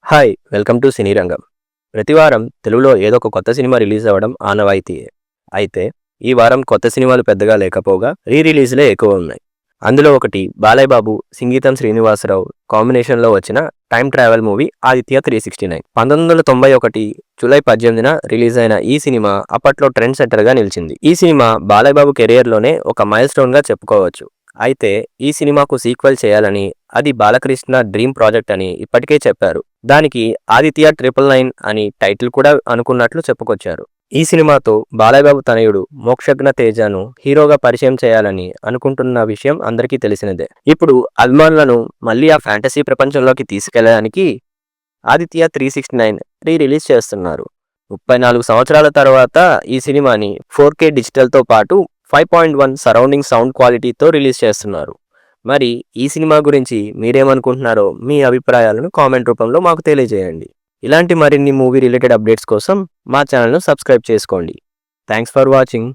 Hi! Welcome to సినీ రంగం. ప్రతి వారం తెలుగులో ఏదో ఒక కొత్త సినిమా రిలీజ్ అవ్వడం ఆనవాయితీయే. అయితే ఈ వారం కొత్త సినిమాలు పెద్దగా లేకపోగా రిలీజ్‌లే ఎక్కువ ఉన్నాయి. అందులో ఒకటి బాలయ్య బాబు, సింగీతం శ్రీనివాసరావు కాంబినేషన్‌లో వచ్చిన time travel movie 'Aditya 369'. 1991 July 18న రిలీజ్ అయిన ఈ సినిమా అప్పట్లో ట్రెండ్ సెట్టర్‌గా నిలిచింది. ఈ సినిమా బాలయ్య బాబు కెరియర్‌లోనే ఒక మైల్‌స్టోన్‌గా చెప్పుకోవచ్చు. అయితే ఈ సినిమాకు సీక్వెల్ చేయాలని, అది బాలకృష్ణ డ్రీమ్ ప్రాజెక్ట్ అని ఇప్పటికే చెప్పారు. దానికి 'ఆదిత్య 999' అని టైటిల్ కూడా అనుకున్నట్లు చెప్పుకొచ్చారు. ఈ సినిమాతో బాలయ్య బాబు తనయుడు మోక్షజ్ఞ తేజను హీరోగా పరిచయం చేయాలని అనుకుంటున్న విషయం అందరికీ తెలిసినదే. ఇప్పుడు అభిమానులను మళ్ళీ ఆ ఫ్యాంటసీ ప్రపంచంలోకి తీసుకెళ్లడానికి 'ఆదిత్య 369' రిలీజ్ చేస్తున్నారు. 34 సంవత్సరాల తర్వాత ఈ సినిమాని 4K డిజిటల్తో పాటు 5.1 సరౌండింగ్ సౌండ్ క్వాలిటీతో రిలీజ్ చేస్తున్నారు. మరి ఈ సినిమా గురించి మీరేమనుకుంటున్నారో మీ అభిప్రాయాలను కామెంట్ రూపంలో మాకు తెలియజేయండి. ఇలాంటి మరిన్ని మూవీ రిలేటెడ్ అప్డేట్స్ కోసం మా ఛానల్ను సబ్స్క్రైబ్ చేసుకోండి. Thanks for watching.